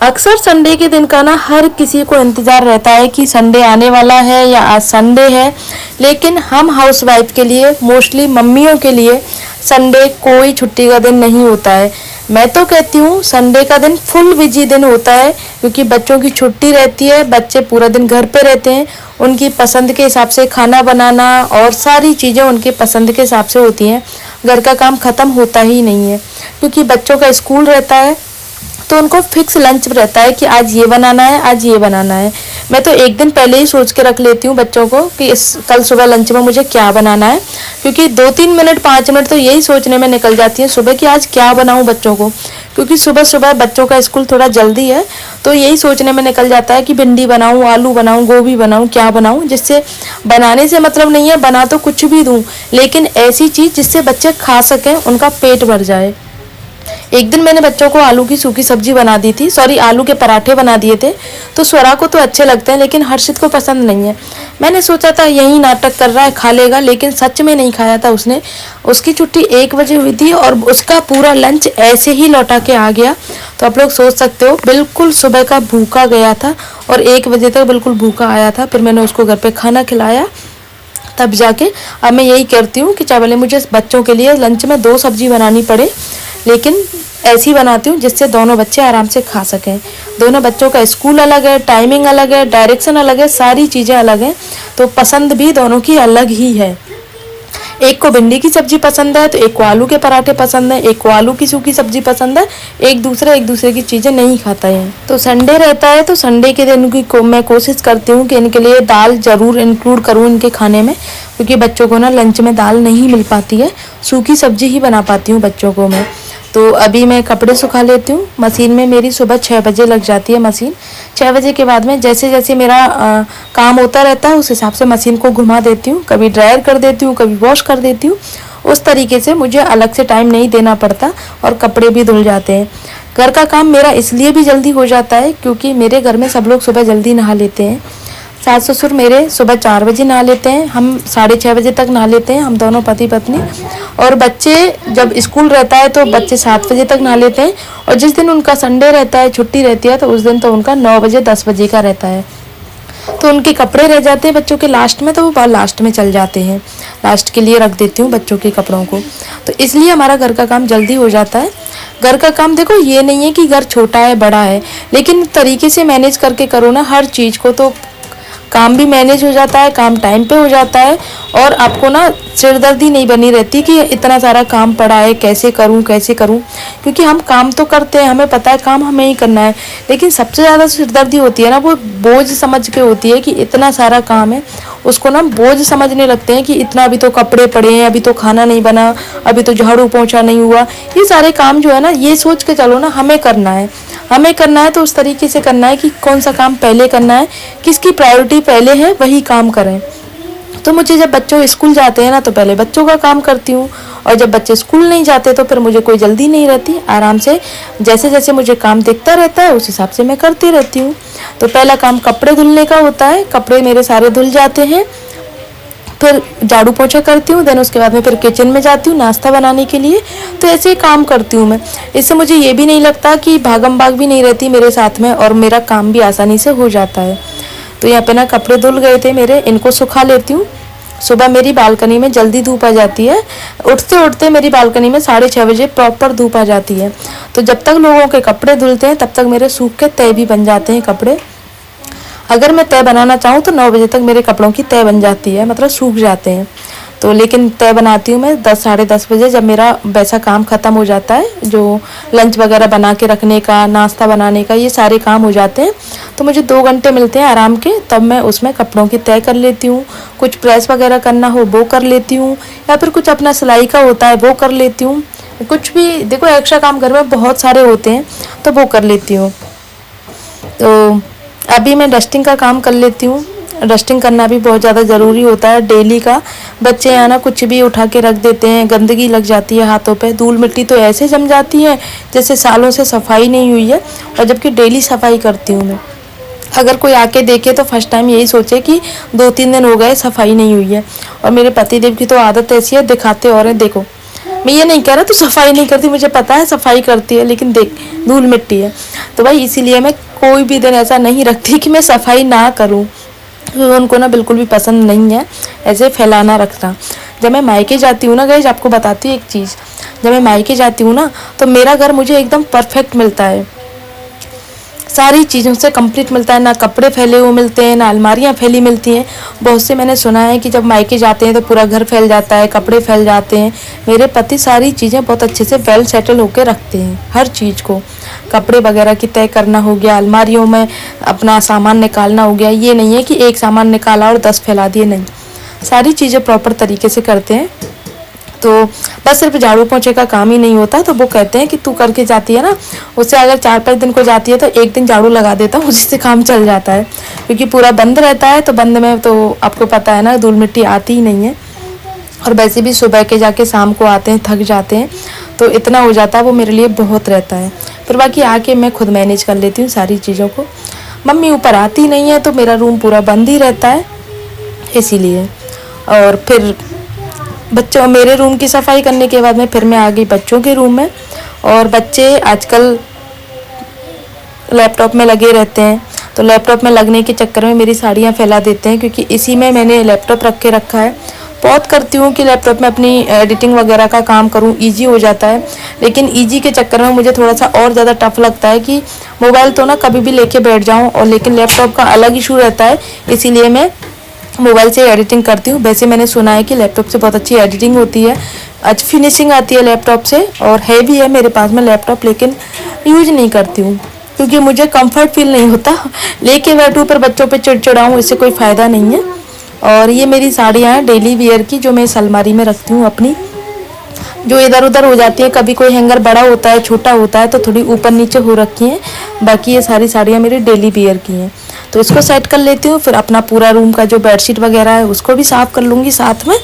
अक्सर संडे के दिन का ना हर किसी को इंतज़ार रहता है कि संडे आने वाला है या आज संडे है। लेकिन हम हाउसवाइफ के लिए, मोस्टली मम्मियों के लिए संडे कोई छुट्टी का दिन नहीं होता है। मैं तो कहती हूँ संडे का दिन फुल बिजी दिन होता है, क्योंकि बच्चों की छुट्टी रहती है, बच्चे पूरा दिन घर पे रहते हैं। उनकी पसंद के हिसाब से खाना बनाना और सारी चीज़ें उनके पसंद के हिसाब से होती हैं। घर का काम ख़त्म होता ही नहीं है, क्योंकि बच्चों का स्कूल रहता है तो उनको फिक्स लंच रहता है कि आज ये बनाना है, आज ये बनाना है। मैं तो एक दिन पहले ही सोच के रख लेती हूँ बच्चों को कि कल सुबह लंच में मुझे क्या बनाना है, क्योंकि 2-3 मिनट 5 मिनट तो यही सोचने में निकल जाती है सुबह कि आज क्या बनाऊँ बच्चों को। क्योंकि सुबह सुबह बच्चों का स्कूल थोड़ा जल्दी है, तो यही सोचने में निकल जाता है कि भिंडी बनाऊँ, आलू बनाऊँ, गोभी बनाऊँ, क्या बनाऊँ। जिससे बनाने से मतलब नहीं है, बना तो कुछ भी दूँ, लेकिन ऐसी चीज़ जिससे बच्चे खा सकें, उनका पेट भर जाए। एक दिन मैंने बच्चों को आलू की सूखी सब्जी बना दी थी, आलू के पराठे बना दिए थे। तो स्वरा को तो अच्छे लगते हैं, लेकिन हर्षित को पसंद नहीं है। मैंने सोचा था यही नाटक कर रहा है, खा लेगा, लेकिन सच में नहीं खाया था उसने। उसकी छुट्टी 1 बजे हुई थी और उसका पूरा लंच ऐसे ही लौटा के आ गया। तो आप लोग सोच सकते हो, बिल्कुल सुबह का भूखा गया था और 1 बजे तक बिल्कुल भूखा आया था। फिर मैंने उसको घर पे खाना खिलाया, तब जाके अब मैं यही करती हूँ कि चाहे भले मुझे बच्चों के लिए लंच में 2 सब्जी बनानी पड़े, लेकिन ऐसी बनाती हूँ जिससे दोनों बच्चे आराम से खा सकें। दोनों बच्चों का स्कूल अलग है, टाइमिंग अलग है, डायरेक्शन अलग है, सारी चीज़ें अलग हैं, तो पसंद भी दोनों की अलग ही है। एक को भिंडी की सब्जी पसंद है तो एक को आलू के पराठे पसंद है, एक को आलू की सूखी सब्जी पसंद है। एक दूसरे की चीज़ें नहीं खाता है। तो संडे रहता है तो संडे के दिन मैं कोशिश करती हूँ कि इनके लिए दाल ज़रूर इंक्लूड करूँ इनके खाने में, क्योंकि बच्चों को ना लंच में दाल नहीं मिल पाती है, सूखी सब्जी ही बना पाती हूँ बच्चों को मैं। तो अभी मैं कपड़े सुखा लेती हूँ। मशीन में मेरी सुबह 6 बजे लग जाती है मशीन। 6 बजे के बाद में जैसे जैसे मेरा काम होता रहता है, उस हिसाब से मशीन को घुमा देती हूँ। कभी ड्रायर कर देती हूँ, कभी वॉश कर देती हूँ। उस तरीके से मुझे अलग से टाइम नहीं देना पड़ता और कपड़े भी धुल जाते हैं। घर का काम मेरा इसलिए भी जल्दी हो जाता है क्योंकि मेरे घर में सब लोग सुबह जल्दी नहा लेते हैं। सास ससुर मेरे सुबह 4 बजे नहा लेते हैं, हम 6:30 बजे तक नहा लेते हैं, हम दोनों पति पत्नी। और बच्चे जब स्कूल रहता है तो बच्चे 7 बजे तक नहा लेते हैं, और जिस दिन उनका संडे रहता है, छुट्टी रहती है, तो उस दिन तो उनका 9 बजे 10 बजे का रहता है। तो उनके कपड़े रह जाते हैं बच्चों के लास्ट में, तो वो लास्ट में चल जाते हैं। लास्ट के लिए रख देती हूँ बच्चों के कपड़ों को, तो इसलिए हमारा घर का काम जल्दी हो जाता है। घर का काम देखो, ये नहीं है कि घर छोटा है बड़ा है, लेकिन तरीके से मैनेज करके करो ना हर चीज़ को, तो काम भी मैनेज हो जाता है, काम टाइम पे हो जाता है, और आपको ना सिरदर्दी नहीं बनी रहती कि इतना सारा काम पड़ा है, कैसे करूं कैसे करूं। क्योंकि हम काम तो करते हैं, हमें पता है काम हमें ही करना है, लेकिन सबसे ज़्यादा सिरदर्दी होती है ना, वो बोझ समझ के होती है कि इतना सारा काम है, उसको ना बोझ समझने लगते हैं कि इतना अभी तो कपड़े पड़े हैं, अभी तो खाना नहीं बना, अभी तो झाड़ू पोंछा नहीं हुआ। ये सारे काम जो है ना, ये सोच के चलो ना हमें करना है, हमें करना है, तो उस तरीके से करना है कि कौन सा काम पहले करना है, किसकी प्रायोरिटी पहले है, वही काम करें। तो मुझे जब बच्चों स्कूल जाते हैं ना, तो पहले बच्चों का काम करती हूँ, और जब बच्चे स्कूल नहीं जाते तो फिर मुझे कोई जल्दी नहीं रहती, आराम से जैसे जैसे मुझे काम दिखता रहता है उस हिसाब से मैं करती रहती हूँ। तो पहला काम कपड़े धुलने का होता है, कपड़े मेरे सारे धुल जाते हैं, फिर झाड़ू पोछा करती हूँ, देन उसके बाद में फिर किचन में जाती हूँ नाश्ता बनाने के लिए। तो ऐसे ही काम करती हूँ मैं। इससे मुझे ये भी नहीं लगता कि भागम भाग भी नहीं रहती मेरे साथ में, और मेरा काम भी आसानी से हो जाता है। तो यहाँ पे ना कपड़े धुल गए थे मेरे, इनको सुखा लेती हूँ। सुबह मेरी बालकनी में जल्दी धूप आ जाती है, उठते उठते मेरी बालकनी में 6:30 बजे प्रॉपर धूप आ जाती है। तो जब तक लोगों के कपड़े धुलते हैं तब तक मेरे सूख के तय भी बन जाते हैं कपड़े। अगर मैं तय बनाना चाहूँ तो 9 बजे तक मेरे कपड़ों की तय बन जाती है, मतलब सूख जाते हैं। तो लेकिन तय बनाती हूँ मैं 10 साढ़े 10 बजे, जब मेरा वैसा काम ख़त्म हो जाता है, जो लंच वगैरह बना के रखने का, नाश्ता बनाने का, ये सारे काम हो जाते हैं। तो मुझे 2 घंटे मिलते हैं आराम के, तब मैं उसमें कपड़ों की तय कर लेती हूँ। कुछ प्रेस वगैरह करना हो वो कर लेती हूँ, या फिर कुछ अपना सिलाई का होता है वो कर लेती हूँ। कुछ भी देखो, एक्स्ट्रा काम घर में बहुत सारे होते हैं तो वो कर लेती हूँ। तो अभी मैं डस्टिंग का काम कर लेती हूँ। डस्टिंग करना भी बहुत ज़्यादा ज़रूरी होता है डेली का। बच्चे यहाँ ना कुछ भी उठा के रख देते हैं, गंदगी लग जाती है हाथों पे, धूल मिट्टी तो ऐसे जम जाती है जैसे सालों से सफाई नहीं हुई है, और जबकि डेली सफाई करती हूँ मैं। अगर कोई आके देखे तो फर्स्ट टाइम यही सोचे कि 2-3 दिन हो गए सफाई नहीं हुई है। और मेरे पतिदेव की तो आदत ऐसी है, दिखाते और हैं, देखो मैं ये नहीं कह रहा तो सफाई नहीं करती, मुझे पता है सफाई करती है, लेकिन देख धूल मिट्टी है। तो भाई इसीलिए मैं कोई भी दिन ऐसा नहीं रखती कि मैं सफाई ना करूँ, क्योंकि उनको ना बिल्कुल भी पसंद नहीं है ऐसे फैलाना रखना। जब मैं मायके जाती हूँ ना गाइस, आपको बताती हूँ एक चीज़, जब मैं मायके जाती हूँ ना तो मेरा घर मुझे एकदम परफेक्ट मिलता है, सारी चीज़ों से कंप्लीट मिलता है, ना कपड़े फैले हुए मिलते हैं, ना अलमारियाँ फैली मिलती हैं। बहुत से मैंने सुना है कि जब मायके जाते हैं तो पूरा घर फैल जाता है, कपड़े फैल जाते हैं। मेरे पति सारी चीज़ें बहुत अच्छे से वेल सेटल होकर रखते हैं, हर चीज़ को, कपड़े वगैरह की तय करना हो गया, अलमारियों में अपना सामान निकालना हो गया। ये नहीं है कि एक सामान निकाला और 10 फैला दिए, नहीं, सारी चीज़ें प्रॉपर तरीके से करते हैं। तो बस सिर्फ झाड़ू पोछे का काम ही नहीं होता, तो वो कहते हैं कि तू करके जाती है ना, उससे अगर 4-5 दिन को जाती है तो एक दिन झाड़ू लगा देता हूँ, उसी से काम चल जाता है, क्योंकि पूरा बंद रहता है। तो बंद में तो आपको पता है ना, धूल मिट्टी आती ही नहीं है, और वैसे भी सुबह के जाके शाम को आते हैं, थक जाते हैं, तो इतना हो जाता है, वो मेरे लिए बहुत रहता है। फिर बाकी आके मैं खुद मैनेज कर लेती हूँ सारी चीज़ों को। मम्मी ऊपर आती नहीं है तो मेरा रूम पूरा बंद ही रहता है इसीलिए। और फिर बच्चों, मेरे रूम की सफाई करने के बाद में फिर मैं आ गई बच्चों के रूम में। और बच्चे आजकल लैपटॉप में लगे रहते हैं, तो लैपटॉप में लगने के चक्कर में मेरी साड़ियाँ फैला देते हैं, क्योंकि इसी में मैंने लैपटॉप रख के रखा है। बहुत करती हूँ कि लैपटॉप में अपनी एडिटिंग वगैरह का काम करूँ, इजी हो जाता है, लेकिन इजी के चक्कर में मुझे थोड़ा सा और ज़्यादा टफ लगता है कि मोबाइल तो ना कभी भी लेके बैठ जाऊँ, और लेकिन लैपटॉप का अलग इशू रहता है, इसीलिए मैं मोबाइल से एडिटिंग करती हूँ। वैसे मैंने सुना है कि लैपटॉप से बहुत अच्छी एडिटिंग होती है, अच्छी फिनिशिंग आती है लैपटॉप से, और है भी है मेरे पास में लैपटॉप, लेकिन यूज नहीं करती हूँ क्योंकि मुझे कंफर्ट फील नहीं होता लेके बैठूँ पर बच्चों पे चिड़चिड़ाऊँ, इससे कोई फ़ायदा नहीं है। और ये मेरी साड़ियाँ हैं डेली वियर की, जो मैं इस अलमारी में रखती हूँ अपनी, जो इधर उधर हो जाती है, कभी कोई हैंगर बड़ा होता है, छोटा होता है, तो थोड़ी ऊपर नीचे हो रखी हैं। बाकी ये सारी साड़ियाँ मेरी डेली वियर की हैं, तो इसको सेट कर लेती हूँ। फिर अपना पूरा रूम का जो बेडशीट वगैरह है उसको भी साफ़ कर लूँगी साथ में।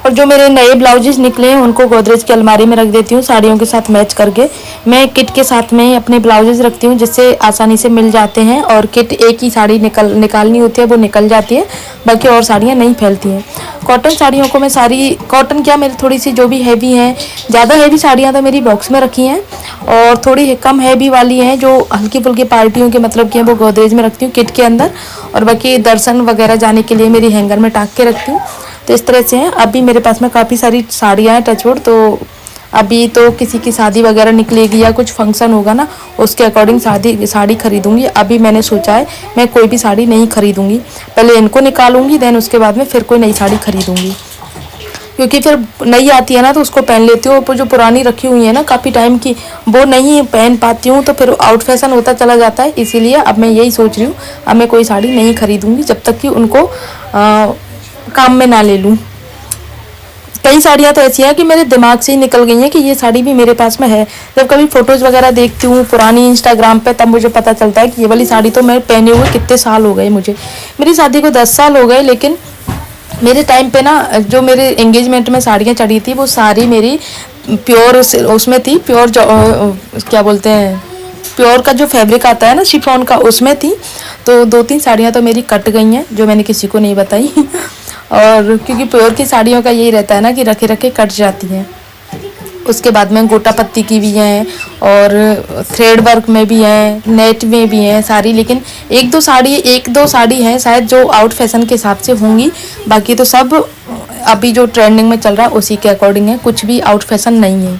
और जो मेरे नए ब्लाउजेज निकले हैं उनको गोदरेज की अलमारी में रख देती हूँ साड़ियों के साथ मैच करके। मैं किट के साथ में अपने ब्लाउजेज रखती हूँ, जिससे आसानी से मिल जाते हैं, और किट एक ही साड़ी निकालनी होती है, वो निकल जाती है, बाकी और साड़ियाँ नहीं फैलती हैं। कॉटन साड़ियों को मैं सारी, कॉटन क्या, मेरी थोड़ी सी जो भी हैवी हैं, ज़्यादा हैवी साड़ियाँ तो मेरी बॉक्स में रखी हैं, और थोड़ी कम हैवी वाली हैं जो हल्की फुल्की पार्टियों के मतलब की हैं, वो गोदरेज में रखती हूँ किट के अंदर, और बाकी दर्शन वगैरह जाने के लिए मेरी हैंगर में टाँग के रखती हूँ। तो इस तरह से हैं। अभी मेरे पास में काफ़ी सारी साड़ियाँ हैं टचवुड, तो अभी तो किसी की शादी वगैरह निकलेगी या कुछ फंक्शन होगा ना, उसके अकॉर्डिंग साड़ी खरीदूंगी। अभी मैंने सोचा है मैं कोई भी साड़ी नहीं खरीदूंगी, पहले इनको निकालूंगी, देन उसके बाद में फिर कोई नई साड़ी खरीदूंगी, क्योंकि फिर नई आती है ना तो उसको पहन लेती हूँ, और जो पुरानी रखी हुई है ना काफ़ी टाइम की, वो नहीं पहन पाती हूँ, तो फिर आउट फैशन होता चला जाता है। इसीलिए अब मैं यही सोच रही हूँ, अब मैं कोई साड़ी नहीं खरीदूंगी जब तक कि उनको काम में ना ले लूँ। कई साड़ियाँ तो ऐसी हैं कि मेरे दिमाग से ही निकल गई हैं कि ये साड़ी भी मेरे पास में है। जब कभी फ़ोटोज़ वगैरह देखती हूँ पुरानी इंस्टाग्राम पे, तब मुझे पता चलता है कि ये वाली साड़ी तो मैं पहने हुए कितने साल हो गए मुझे। मेरी शादी को 10 साल हो गए, लेकिन मेरे टाइम पे ना जो मेरे एंगेजमेंट में साड़ियाँ चढ़ी थी वो सारी मेरी प्योर उसमें थी, प्योर क्या बोलते हैं, प्योर का जो फैब्रिक आता है ना शिफॉन का, उसमें थी। तो 2-3 साड़ियाँ तो मेरी कट गई हैं जो मैंने किसी को नहीं बताई और क्योंकि प्योर की साड़ियों का यही रहता है ना कि रखे रखे कट जाती हैं। उसके बाद में गोटा पत्ती की भी हैं और थ्रेड वर्क में भी हैं, नेट में भी हैं सारी, लेकिन एक दो साड़ी हैं शायद जो आउट फैशन के हिसाब से होंगी, बाकी तो सब अभी जो ट्रेंडिंग में चल रहा है उसी के अकॉर्डिंग है, कुछ भी आउट फैशन नहीं है।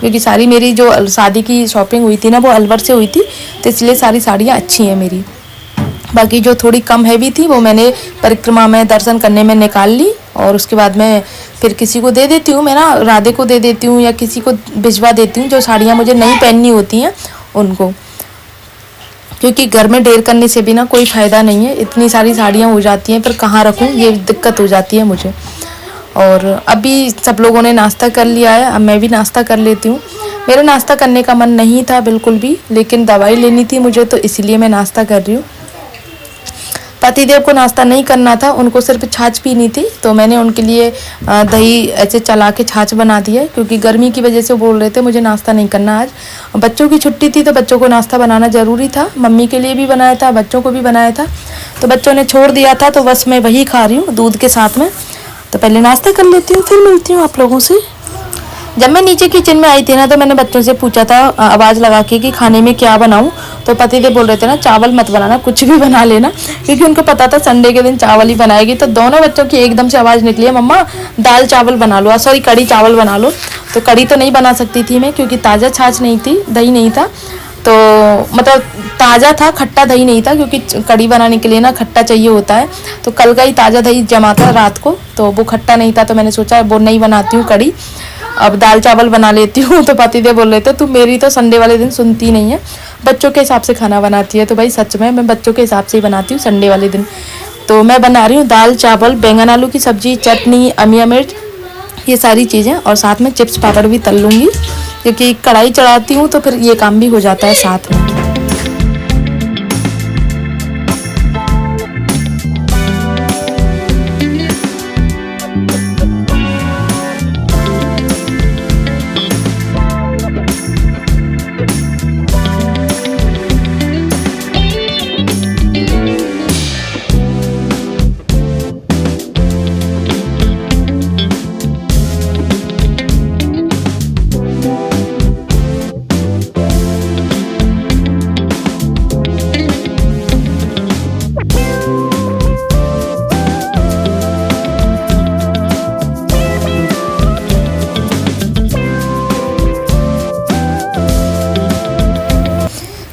क्योंकि सारी मेरी जो शादी की शॉपिंग हुई थी ना वो अलवर से हुई थी, तो इसलिए सारी साड़ियाँ अच्छी हैं मेरी। बाकी जो थोड़ी कम हैवी थी वो मैंने परिक्रमा में दर्शन करने में निकाल ली, और उसके बाद में फिर किसी को दे देती हूँ, मैं ना राधे को दे देती हूँ या किसी को भिजवा देती हूँ जो साड़ियाँ मुझे नहीं पहननी होती हैं उनको, क्योंकि घर में ढेर करने से भी ना कोई फ़ायदा नहीं है, इतनी सारी साड़ियाँ हो जाती हैं, फिर कहाँ रखूँ ये दिक्कत हो जाती है मुझे। और अभी सब लोगों ने नाश्ता कर लिया है, अब मैं भी नाश्ता कर लेती हूँ। मेरा नाश्ता करने का मन नहीं था बिल्कुल भी, लेकिन दवाई लेनी थी मुझे तो इसलिए मैं नाश्ता कर रही हूँ। पतिदेव को नाश्ता नहीं करना था, उनको सिर्फ छाछ पीनी थी, तो मैंने उनके लिए दही ऐसे चला के छाछ बना दी है, क्योंकि गर्मी की वजह से बोल रहे थे मुझे नाश्ता नहीं करना आज। बच्चों की छुट्टी थी तो बच्चों को नाश्ता बनाना ज़रूरी था, मम्मी के लिए भी बनाया था, बच्चों को भी बनाया था, तो बच्चों ने छोड़ दिया था, तो बस मैं वही खा रही हूँ दूध के साथ में। तो पहले नाश्ता कर लेती हूँ, फिर मिलती हूँ आप लोगों से। जब मैं नीचे किचन में आई थी ना तो मैंने बच्चों से पूछा था आवाज़ लगा के कि खाने में क्या बनाऊं, तो पतिदेव बोल रहे थे ना चावल मत बनाना, कुछ भी बना लेना, क्योंकि उनको पता था संडे के दिन चावल ही बनाएगी। तो दोनों बच्चों की एकदम से आवाज़ निकली है, मम्मा दाल चावल बना लो, सॉरी कड़ी चावल बना लो। तो कड़ी तो नहीं बना सकती थी मैं, क्योंकि ताज़ा छाछ नहीं थी, दही नहीं था, तो मतलब ताज़ा था, खट्टा दही नहीं था, क्योंकि कड़ी बनाने के लिए ना खट्टा चाहिए होता है। तो कल का ही ताज़ा दही जमा था रात को, तो वो खट्टा नहीं था, तो मैंने सोचा वो नहीं बनाती हूँ कड़ी, अब दाल चावल बना लेती हूँ। तो पतिदेव बोल रहे थे तू मेरी तो संडे वाले दिन सुनती नहीं है, बच्चों के हिसाब से खाना बनाती है। तो भाई सच में मैं बच्चों के हिसाब से ही बनाती हूँ संडे वाले दिन। तो मैं बना रही हूँ दाल चावल, बैंगन आलू की सब्जी, चटनी, अमिया मिर्च, ये सारी चीज़ें, और साथ में चिप्स पापड़ भी तल लूँगी, क्योंकि कढ़ाई चढ़ाती हूँ तो फिर ये काम भी हो जाता है साथ में।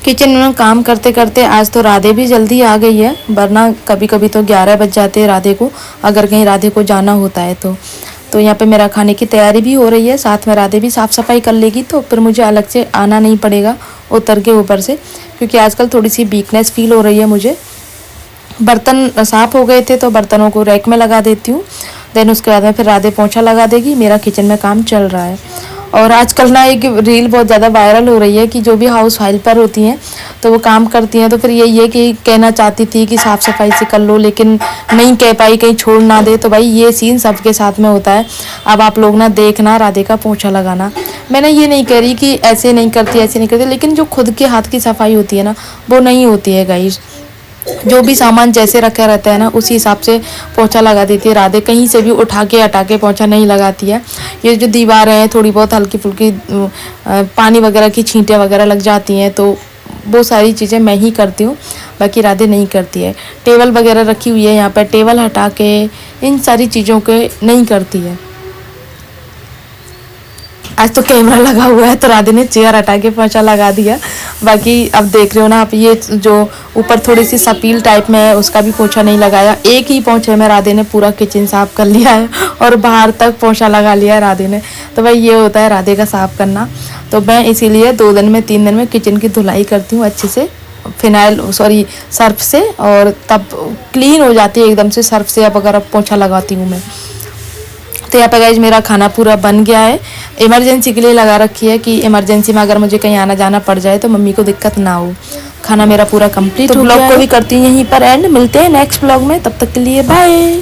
किचन में काम करते करते आज तो राधे भी जल्दी आ गई है, वरना कभी कभी तो 11 बज जाते हैं राधे को, अगर कहीं राधे को जाना होता है तो यहाँ पे मेरा खाने की तैयारी भी हो रही है, साथ में राधे भी साफ़ सफाई कर लेगी, तो फिर मुझे अलग से आना नहीं पड़ेगा उतर के ऊपर से, क्योंकि आजकल थोड़ी सी वीकनेस फील हो रही है मुझे। बर्तन साफ़ हो गए थे तो बर्तनों को रैक में लगा देती हूँ, देन उसके बाद में फिर राधे पोंछा लगा देगी, मेरा किचन में काम चल रहा है। और आजकल ना एक रील बहुत ज़्यादा वायरल हो रही है कि जो भी हाउस हेल्पर होती हैं तो वो काम करती हैं, तो फिर यही है कि कहना चाहती थी कि साफ़ सफाई से कर लो, लेकिन नहीं कह पाई, कहीं छोड़ ना दे। तो भाई ये सीन सबके साथ में होता है। अब आप लोग ना देखना राधे का पोंछा लगाना, मैंने ये नहीं कह रही कि ऐसे नहीं करती ऐसे नहीं करती, लेकिन जो खुद के हाथ की सफाई होती है ना वो नहीं होती है गाइस। जो भी सामान जैसे रखा रहता है ना उसी हिसाब से पोंछा लगा देती है राधे, कहीं से भी उठा के हटा के पोंछा नहीं लगाती है। ये जो दीवारें हैं थोड़ी बहुत हल्की फुल्की पानी वगैरह की छींटें वगैरह लग जाती हैं, तो वो सारी चीज़ें मैं ही करती हूँ, बाकी राधे नहीं करती है। टेबल वगैरह रखी हुई है यहाँ पर, टेबल हटा के इन सारी चीज़ों के नहीं करती है। आज तो कैमरा लगा हुआ है तो राधे ने चेयर हटा के पोंछा लगा दिया। बाकी अब देख रहे हो ना आप, ये जो ऊपर थोड़ी सी सपील टाइप में है उसका भी पोंछा नहीं लगाया, एक ही पोंछे में राधे ने पूरा किचन साफ कर लिया है और बाहर तक पोंछा लगा लिया है राधे ने। तो भाई ये होता है राधे का साफ करना। तो मैं इसीलिए 2 दिन में 3 दिन में किचन की धुलाई करती हूँ अच्छे से, सर्फ से, और तब क्लीन हो जाती है एकदम से सर्फ से। अब अगर पोंछा लगाती हूँ मैं तो यहाँ पे गाइज मेरा खाना पूरा बन गया है। इमरजेंसी के लिए लगा रखी है कि इमरजेंसी में अगर मुझे कहीं आना जाना पड़ जाए तो मम्मी को दिक्कत ना हो। खाना मेरा पूरा कंप्लीट हो गया है। ब्लॉग को भी करती हूँ यहीं पर एंड, मिलते हैं नेक्स्ट ब्लॉग में, तब तक के लिए बाय।